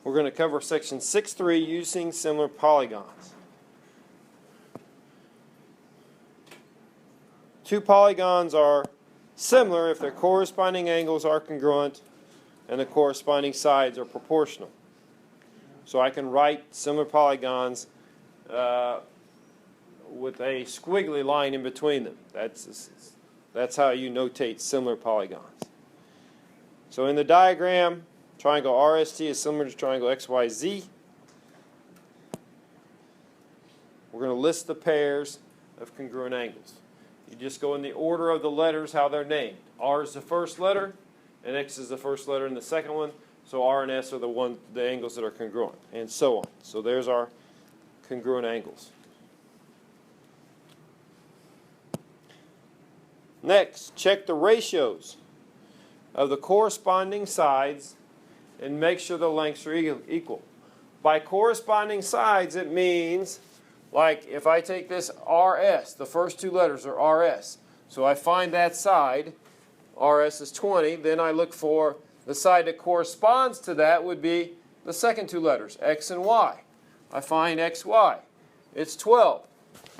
We're going to cover section 6.3 using similar polygons. Two polygons are similar if their corresponding angles are congruent and the corresponding sides are proportional. So I can write similar polygons with a squiggly line in between them. That's how you notate similar polygons. So in the diagram, triangle RST is similar to triangle XYZ. We're going to list the pairs of congruent angles. You just go in the order of the letters, how they're named. R is the first letter, and X is the first letter in the second one. So R and S are the angles that are congruent, and so on. So there's our congruent angles. Next, check the ratios of the corresponding sides and make sure the lengths are equal. By corresponding sides, it means, like if I take this RS, the first two letters are RS. So I find that side, RS is 20, then I look for the side that corresponds to that would be the second two letters, X and Y. I find XY. It's 12.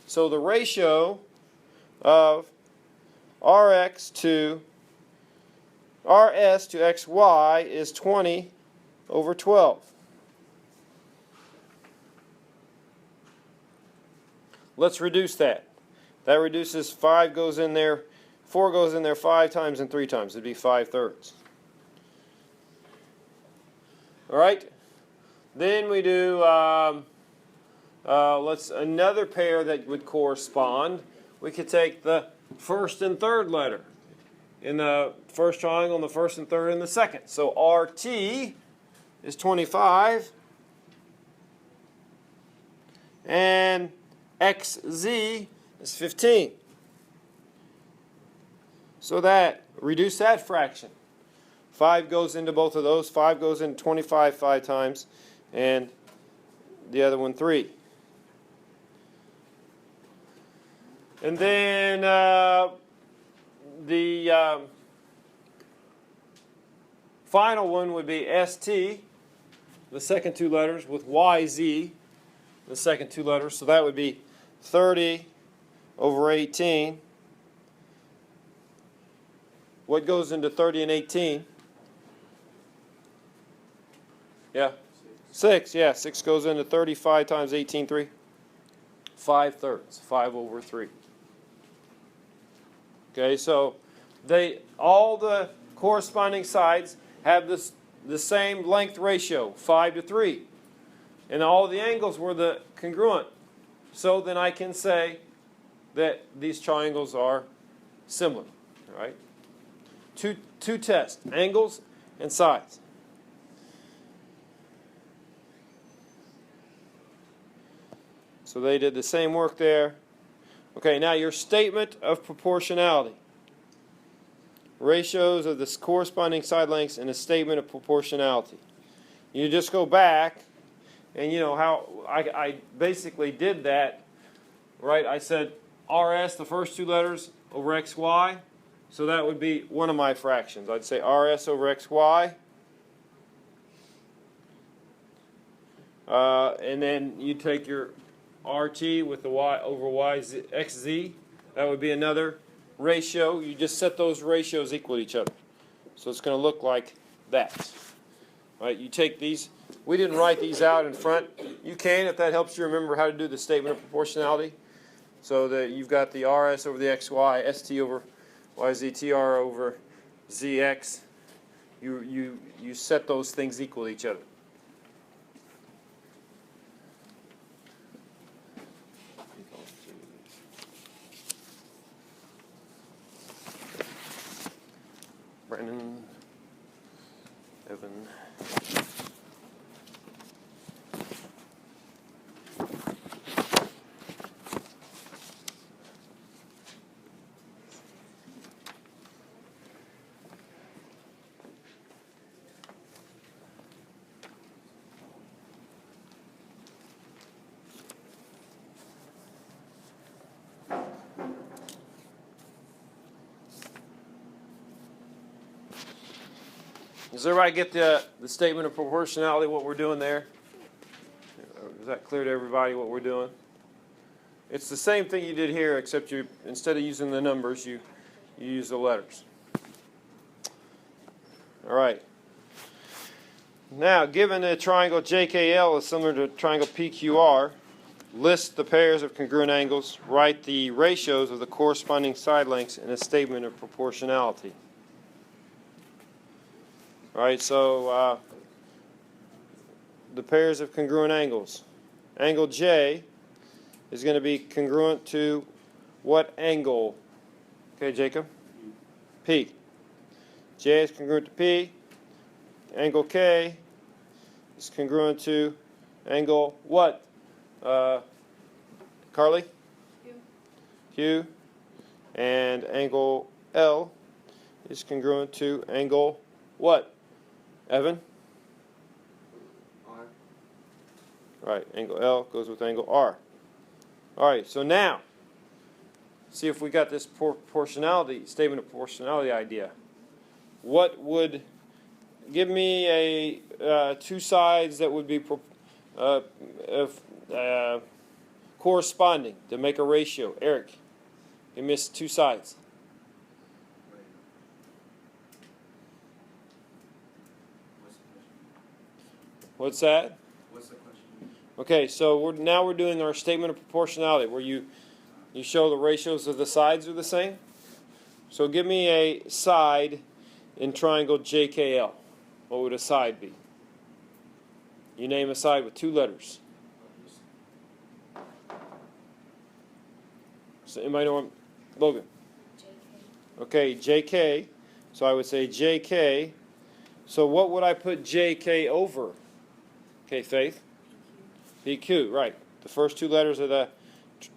So the ratio of RS to XY is 20 over 12. Let's reduce that. That reduces 5 goes in there, 4 goes in there 5 times and 3 times. It'd be 5/3. All right. Then we do another pair that would correspond. We could take the first and third letter in the first triangle and the first and third in the second. So RT is 25 and XZ is 15. So that reduce that fraction. 5 goes into both of those. 5 goes into 25 5 times, and the other one 3. And then the final one would be ST, the second two letters, with YZ, the second two letters. So that would be 30 over 18. What goes into 30 and 18? Yeah? 6, yeah. 6 goes into 35 times 18, 3. 5/3, 5 over 3. Okay, so all the corresponding sides have the same length ratio, 5 to 3. And all the angles were the congruent. So then I can say that these triangles are similar. All right? Two tests, angles and sides. So they did the same work there. Okay, now your statement of proportionality. Ratios of the corresponding side lengths and a statement of proportionality. You just go back, and you know how I basically did that, right? I said RS, the first two letters, over XY. So that would be one of my fractions. I'd say RS over XY. And then you take your RT with the Y over XZ. That would be another ratio. You just set those ratios equal to each other. So it's going to look like that. Right? You take these. We didn't write these out in front. You can if that helps you remember how to do the statement of proportionality. So that you've got the RS over the XY, ST over YZ, TR over ZX. You set those things equal to each other. Brennan, Evan. Does everybody get the statement of proportionality, what we're doing there? Is that clear to everybody what we're doing? It's the same thing you did here, except you, instead of using the numbers, you use the letters. All right. Now, given a triangle JKL is similar to a triangle PQR, list the pairs of congruent angles, write the ratios of the corresponding side lengths in a statement of proportionality. All right, so the pairs of congruent angles. Angle J is going to be congruent to what angle? Okay, Jacob? P. J is congruent to P. Angle K is congruent to angle what? Carly? Q. Q. And angle L is congruent to angle what? Evan? R. Right, angle L goes with angle R. All right, so now, see if we got this proportionality, statement of proportionality idea. What would, give me a two sides that would be corresponding to make a ratio. Eric, give me two sides. What's that? What's the question? Okay, so now we're doing our statement of proportionality where you show the ratios of the sides are the same. So give me a side in triangle JKL. What would a side be? You name a side with two letters. So anybody know what? Logan? JK. Okay, JK. So I would say JK. So what would I put JK over? Okay, Faith? PQ, right. The first two letters of the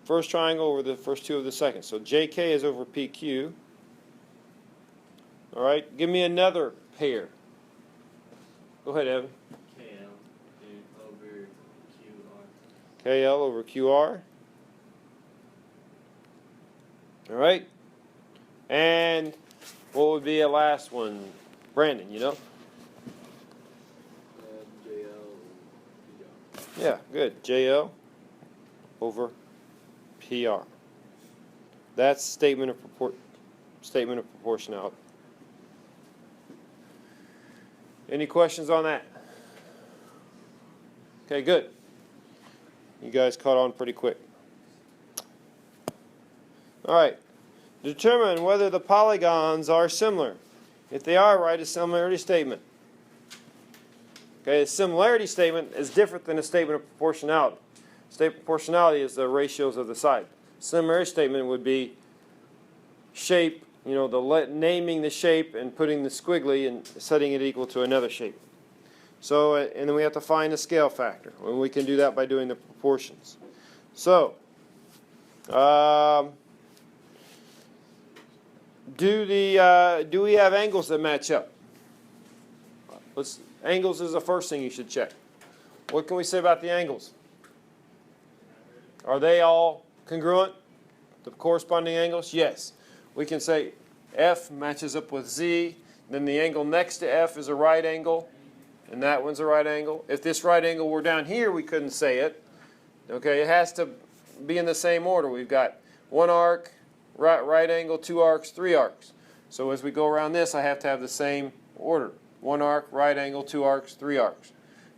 first triangle over the first two of the second. So JK is over PQ. All right, give me another pair. Go ahead, Evan. KL over QR. KL over QR. All right. And what would be a last one? Brandon, you know? JL. Yeah, good. JL over PR. That's statement of proportionality. Any questions on that? Okay, good. You guys caught on pretty quick. All right. Determine whether the polygons are similar. If they are, write a similarity statement. Okay, a similarity statement is different than a statement of proportionality. Statement of proportionality is the ratios of the side. Similarity statement would be shape, you know, naming the shape and putting the squiggly and setting it equal to another shape. So, and then we have to find the scale factor. And we can do that by doing the proportions. So, do we have angles that match up? Angles is the first thing you should check. What can we say about the angles? Are they all congruent? The corresponding angles? Yes. We can say F matches up with Z. Then the angle next to F is a right angle. And that one's a right angle. If this right angle were down here, we couldn't say it. Okay, it has to be in the same order. We've got one arc, right angle, two arcs, three arcs. So as we go around this, I have to have the same order. One arc, right angle, two arcs, three arcs.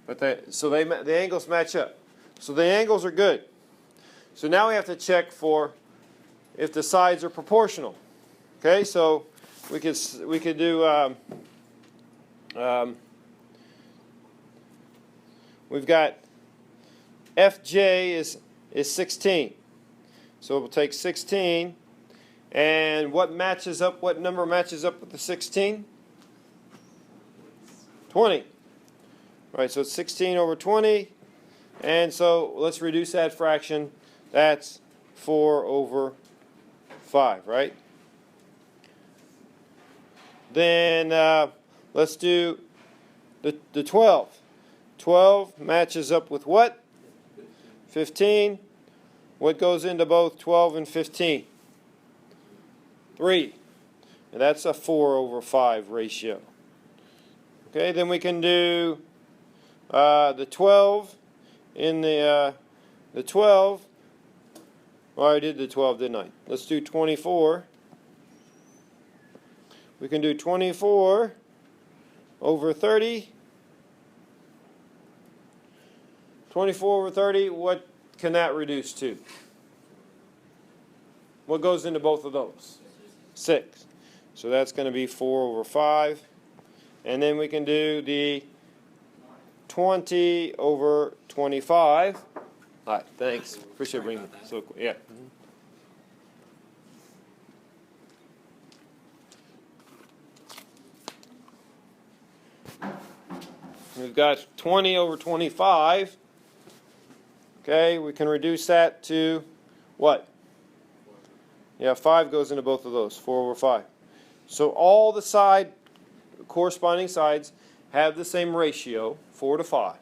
But the angles match up. So the angles are good. So now we have to check for if the sides are proportional. Okay, so we could do. We've got FJ is 16. So we'll take 16, and what number matches up with the 16? 20. All right, so it's 16 over 20, and so let's reduce that fraction. That's 4 over 5, right? Then let's do the 12. 12 matches up with what? 15. What goes into both 12 and 15? 3. And that's a 4 over 5 ratio. Okay, then we can do the 12 in the 12. Well, I did the 12, didn't I? Let's do 24. We can do 24 over 30. 24 over 30, what can that reduce to? What goes into both of those? 6. So that's going to be 4 over 5. And then we can do the 20 over 25. All right, thanks. Appreciate bringing it. So, yeah. We've got 20 over 25. Okay, we can reduce that to what? Yeah, 5 goes into both of those, 4 over 5. So all the corresponding sides have the same ratio, 4 to 5.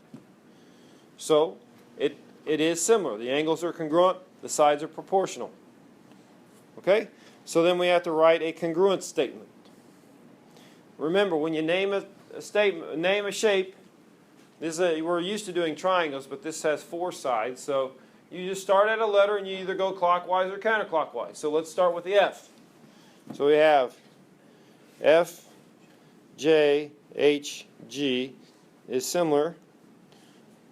So it is similar. The angles are congruent, the sides are proportional. Okay? So then we have to write a congruence statement. Remember, when you name a statement, name a shape, we're used to doing triangles, but this has 4 sides. So you just start at a letter and you either go clockwise or counterclockwise. So let's start with the F. So we have F, J, H, G is similar.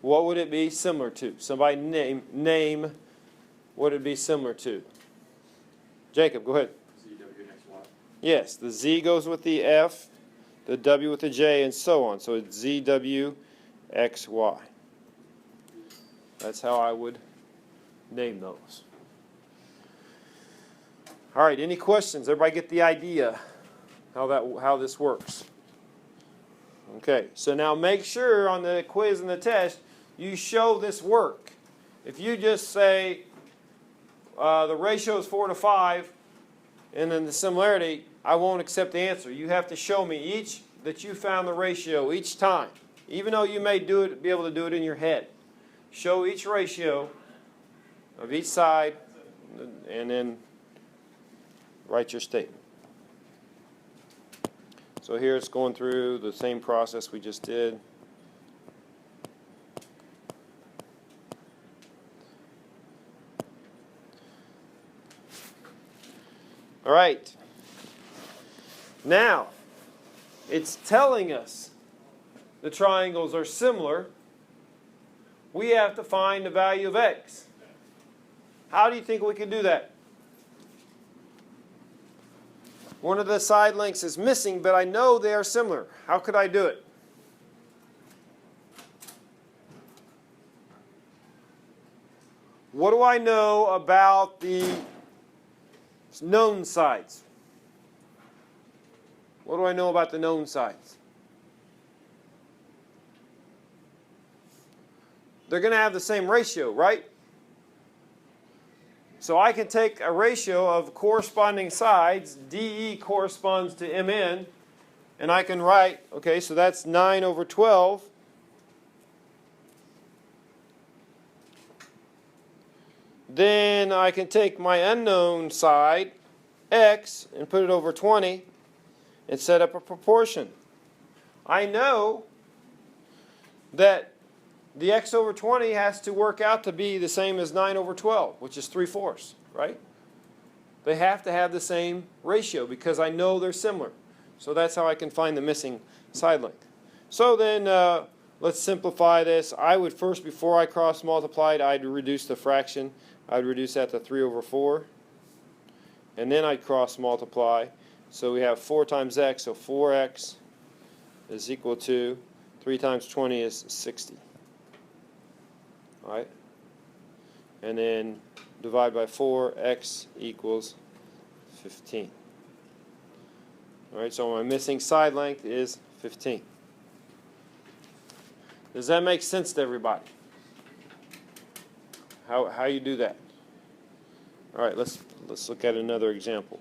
What would it be similar to? Somebody name what it would be similar to. Jacob, go ahead. Z, W, X, Y. Yes, the Z goes with the F, the W with the J, and so on. So it's Z, W, X, Y. That's how I would name those. All right, any questions? Everybody get the idea how this works? Okay, so now make sure on the quiz and the test you show this work. If you just say the ratio is 4 to 5 and then the similarity, I won't accept the answer. You have to show me that you found the ratio each time. Even though you may be able to do it in your head. Show each ratio of each side and then write your statement. So here it's going through the same process we just did. All right. Now, it's telling us the triangles are similar. We have to find the value of x. How do you think we can do that? One of the side lengths is missing, but I know they are similar. How could I do it? What do I know about the known sides? What do I know about the known sides? They're going to have the same ratio, right? So I can take a ratio of corresponding sides, DE corresponds to MN, and I can write, okay, so that's 9 over 12. Then I can take my unknown side, x, and put it over 20 and set up a proportion. I know that the x over 20 has to work out to be the same as 9 over 12, which is 3/4, right? They have to have the same ratio because I know they're similar. So that's how I can find the missing side length. So then let's simplify this. I would first, before I cross multiplied, I'd reduce the fraction. I'd reduce that to 3 over 4. And then I'd cross multiply. So we have 4 times x, so 4x is equal to 3 times 20 is 60. All right? And then divide by 4, x equals 15. All right, so my missing side length is 15. Does that make sense to everybody? How you do that? All right, let's look at another example.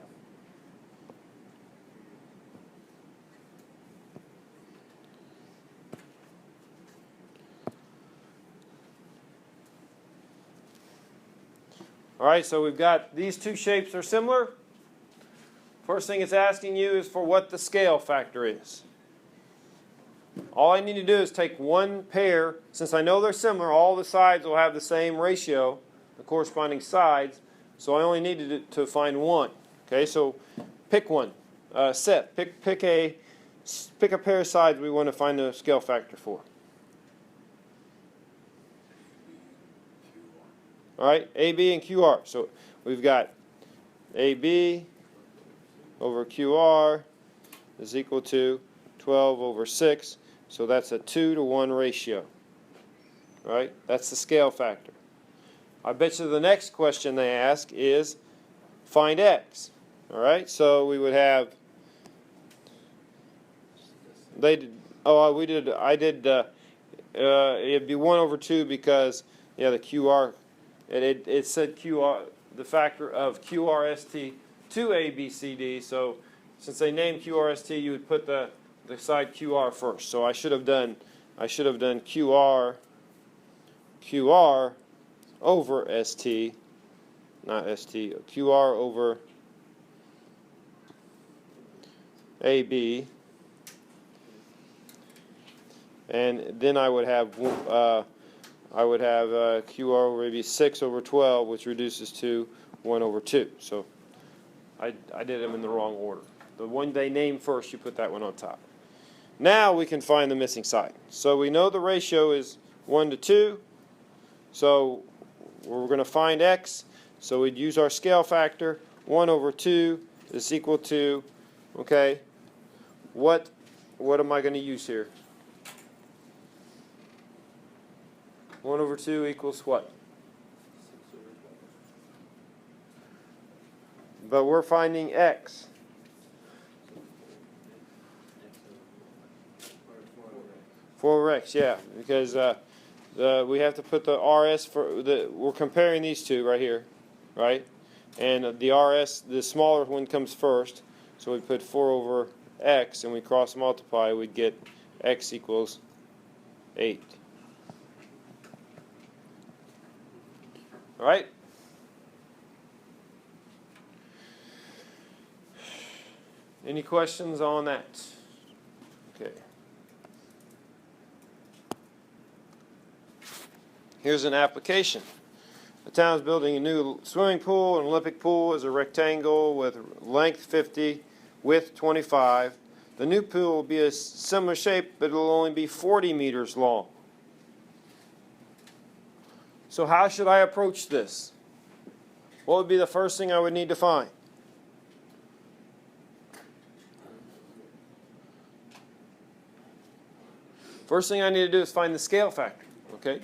All right, so we've got these two shapes are similar. First thing it's asking you is for what the scale factor is. All I need to do is take one pair. Since I know they're similar, all the sides will have the same ratio, the corresponding sides. So I only needed to find one. Okay, so pick one. Set. Pick a pair of sides we want to find the scale factor for. All right, AB and QR. So we've got AB over QR is equal to 12 over 6. So that's a 2 to 1 ratio. All right, that's the scale factor. I bet you the next question they ask is find X. All right, so we would have, it'd be 1 over 2 because, yeah, the QR, it said QR, the factor of QRST to ABCD, so since they named QRST, you would put the side QR first. So I should have done QR over ST, not ST, QR over AB, and then I would have QR over AB 6 over 12, which reduces to 1 over 2. So I did them in the wrong order. The one they named first, you put that one on top. Now we can find the missing side. So we know the ratio is 1 to 2. So we're going to find X. So we'd use our scale factor. 1 over 2 is equal to, okay, what am I going to use here? 1 over 2 equals what? But we're finding X. For X, yeah, because we have to put the RS we're comparing these two right here, right? And the RS, the smaller one comes first, so we put 4 over X and we cross multiply, we'd get X equals 8. All right? Any questions on that? Okay. Here's an application. The town is building a new swimming pool. An Olympic pool is a rectangle with length 50, width 25. The new pool will be a similar shape, but it will only be 40 meters long. So how should I approach this? What would be the first thing I would need to find? First thing I need to do is find the scale factor. Okay?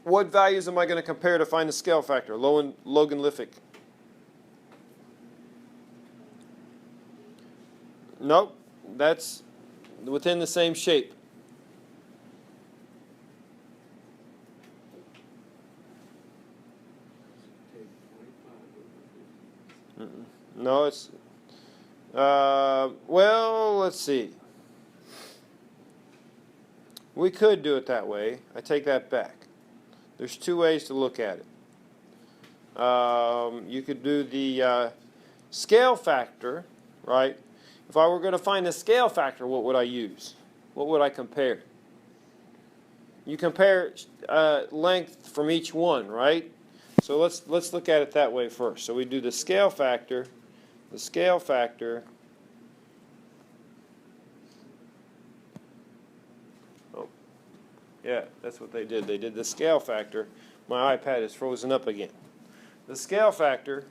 What values am I going to compare to find the scale factor? Logarithmic. Nope. That's within the same shape. No, it's well, let's see. We could do it that way. I take that back. There's two ways to look at it. You could do the scale factor, right? If I were going to find the scale factor, what would I use? What would I compare? You compare length from each one, right? So let's look at it that way first. So we do the scale factor. The scale factor. Oh, yeah, that's what they did. They did the scale factor. My iPad is frozen up again. The scale factor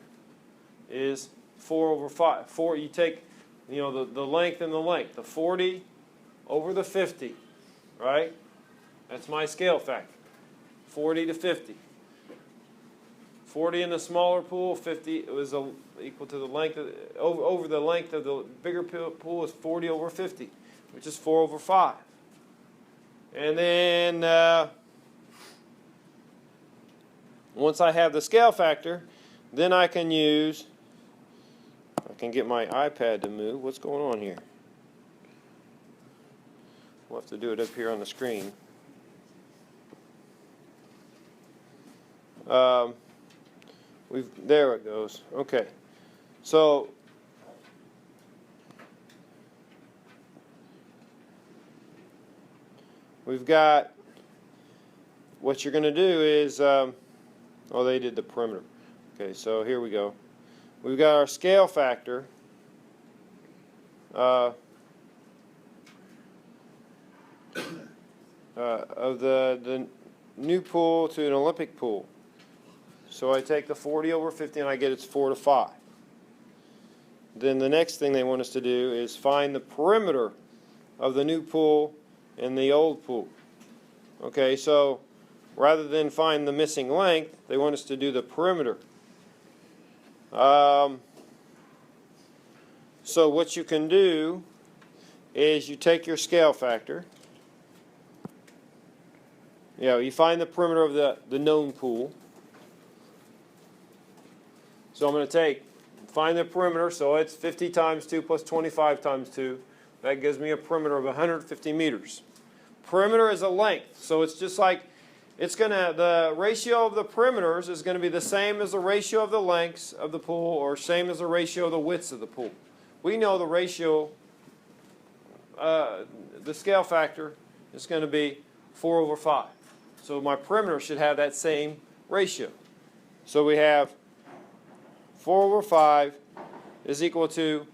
is 4 over 5. You take, the length and the length. The 40 over the 50, right? That's my scale factor. 40 to 50. 40 in the smaller pool, 50 was equal to the length of, over the length of the bigger pool is 40 over 50, which is 4 over 5. And then once I have the scale factor, then I can get my iPad to move. What's going on here? We'll have to do it up here on the screen. There it goes. Okay. So we've got, what you're going to do is, oh, they did the perimeter. Okay, so here we go. We've got our scale factor. Of the new pool to an Olympic pool. So I take the 40 over 50 and I get it's 4 to 5. Then the next thing they want us to do is find the perimeter of the new pool and the old pool. Okay, so rather than find the missing length, they want us to do the perimeter. So what you can do is you take your scale factor. You find the perimeter of the known pool. So I'm going to find the perimeter, so it's 50 times 2 plus 25 times 2. That gives me a perimeter of 150 meters. Perimeter is a length, so it's just like, the ratio of the perimeters is going to be the same as the ratio of the lengths of the pool, or same as the ratio of the widths of the pool. We know the ratio, the scale factor is going to be 4 over 5. So my perimeter should have that same ratio. So we have 4 over 5 is equal to,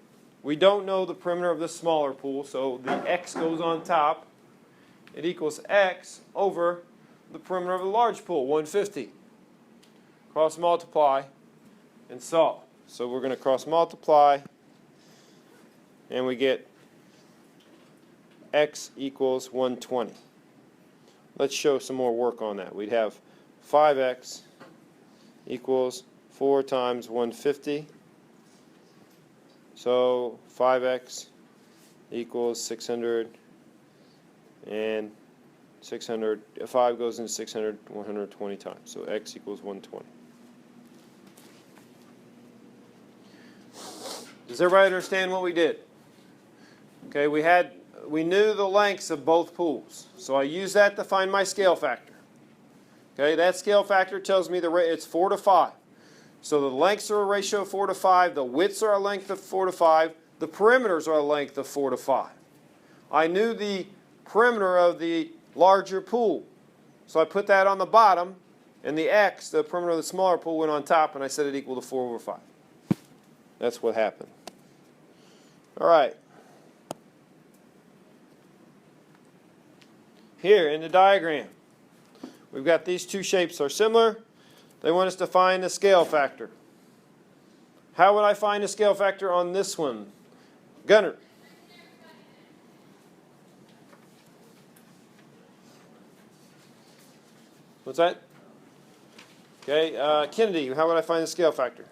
we don't know the perimeter of the smaller pool, so the x goes on top. It equals x over the perimeter of the large pool, 150. Cross multiply and solve. So we're going to cross multiply and we get x equals 120. Let's show some more work on that. We'd have 5x equals 4 times 150. So 5x equals 600, and 600, 5 goes into 600 120 times. So x equals 120. Does everybody understand what we did? Okay, we knew the lengths of both pools. So I use that to find my scale factor. Okay, that scale factor tells me it's 4 to 5. So the lengths are a ratio of 4 to 5, the widths are a length of 4 to 5, the perimeters are a length of 4 to 5. I knew the perimeter of the larger pool. So I put that on the bottom, and the x, the perimeter of the smaller pool, went on top, and I set it equal to 4 over 5. That's what happened. All right. Here in the diagram, we've got these two shapes are similar. They want us to find the scale factor. How would I find the scale factor on this one? Gunnar. What's that? Okay, Kennedy, how would I find the scale factor?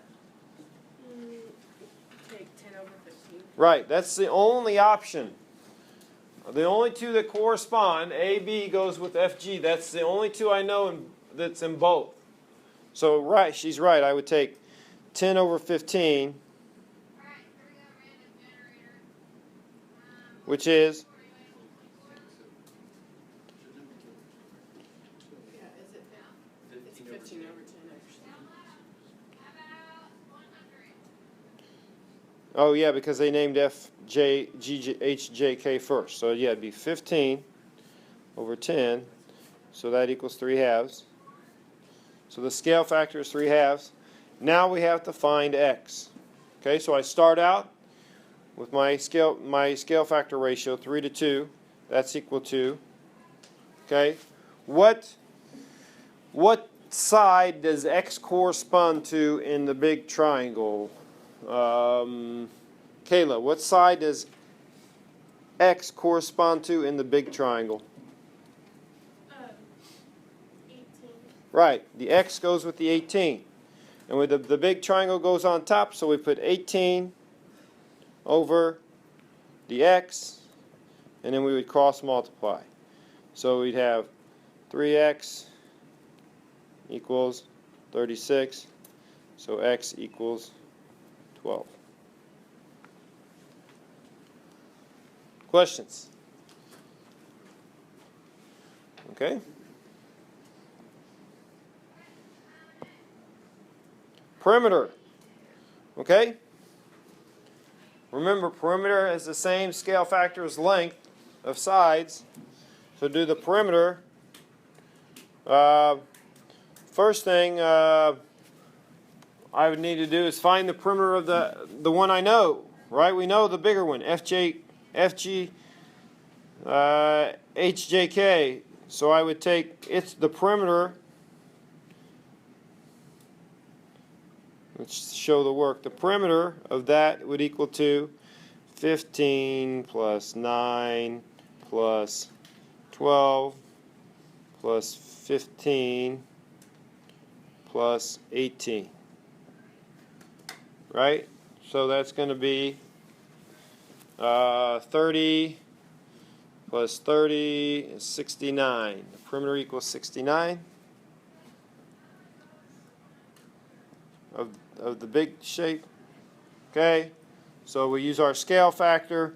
Take 10 over 15. Right, that's the only option. The only two that correspond, AB goes with FG. That's the only two I know that's in both. So, right, she's right. I would take 10 over 15, which is? Yeah, is it? It's 15 over 10 actually. Oh, yeah, because they named F, J, G, H, J, K first. So, yeah, it'd be 15 over 10. So that equals 3/2. So the scale factor is 3/2. Now we have to find x. Okay, so I start out with my scale factor ratio 3 to 2. That's equal to. Okay, what side does x correspond to in the big triangle? Kayla, what side does x correspond to in the big triangle? 18. Right, the x goes with the 18. And with the big triangle goes on top, so we put 18 over the x, and then we would cross multiply. So we'd have 3x equals 36, so x equals 12. Questions? Okay. Perimeter. Okay? Remember, perimeter has the same scale factor as length of sides. So do the perimeter. First thing I would need to do is find the perimeter of the one I know, right? We know the bigger one, FG, HJK. So I would take the perimeter. Let's show the work. The perimeter of that would equal to 15 plus 9 plus 12 plus 15 plus 18. Right? So that's going to be 30 plus 30 is 69. The perimeter equals 69 of the big shape. Okay? So we use our scale factor.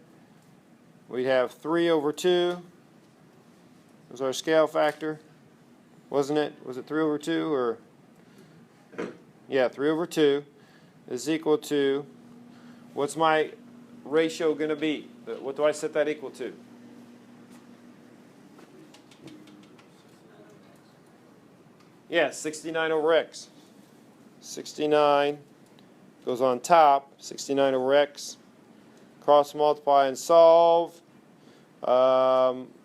We have 3 over 2 was our scale factor, wasn't it? Was it 3 over 2 or? Yeah, 3 over 2 is equal to, what's my ratio going to be? What do I set that equal to? Yeah, 69 over x. 69 goes on top, 69 over x. Cross multiply and solve.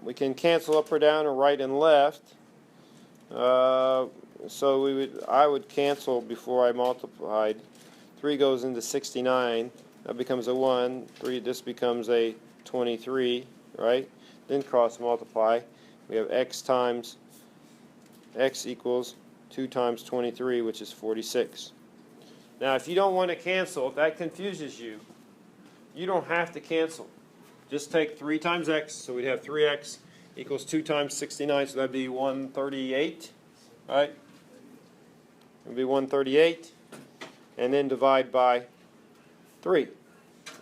We can cancel up or down or right and left. So I would cancel before I multiplied. 3 goes into 69. That becomes a 1. 3. This becomes a 23, right? Then cross multiply. We have x times x equals 2 times 23, which is 46. Now, if you don't want to cancel, if that confuses you, you don't have to cancel. Just take 3 times x, so we'd have 3x equals 2 times 69, so that'd be 138, right? It would be 138, and then divide by 3,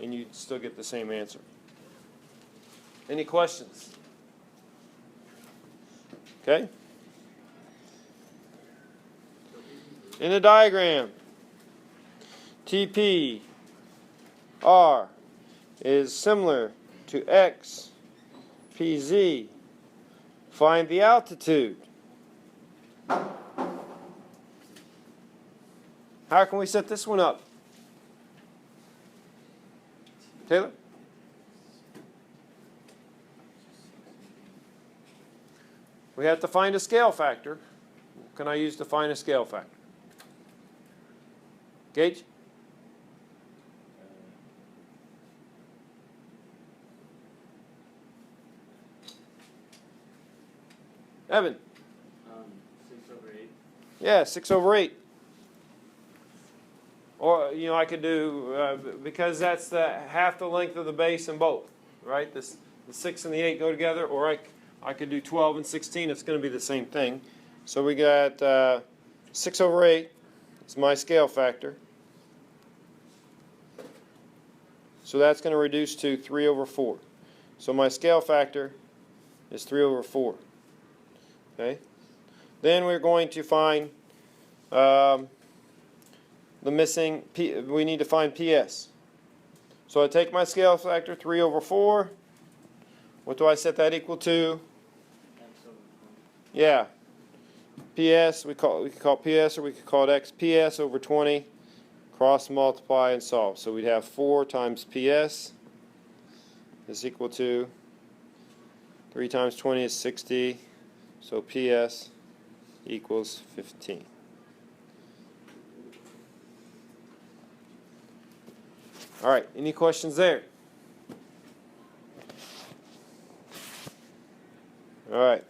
and you'd still get the same answer. Any questions? Okay? In the diagram, TP, R is similar to X, PZ. Find the altitude. How can we set this one up? Taylor? We have to find a scale factor. What can I use to find a scale factor? Gage? Evan? 6 over 8. Yeah, 6 over 8. Or, I could do, because that's half the length of the base in both, right? The 6 and the 8 go together, or I could do 12 and 16. It's going to be the same thing. So we got 6 over 8. It's my scale factor. So that's going to reduce to 3 over 4. So my scale factor is 3 over 4. Okay. Then we're going to find the missing we need to find PS. So I take my scale factor, 3 over 4. What do I set that equal to? X over 20. Yeah. PS, we could call PS, or we could call it X. PS over 20. Cross multiply and solve. So we'd have 4 times PS is equal to 3 times 20 is 60. So PS equals 15. All right, any questions there? All right.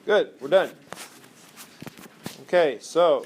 Good, we're done. Okay, so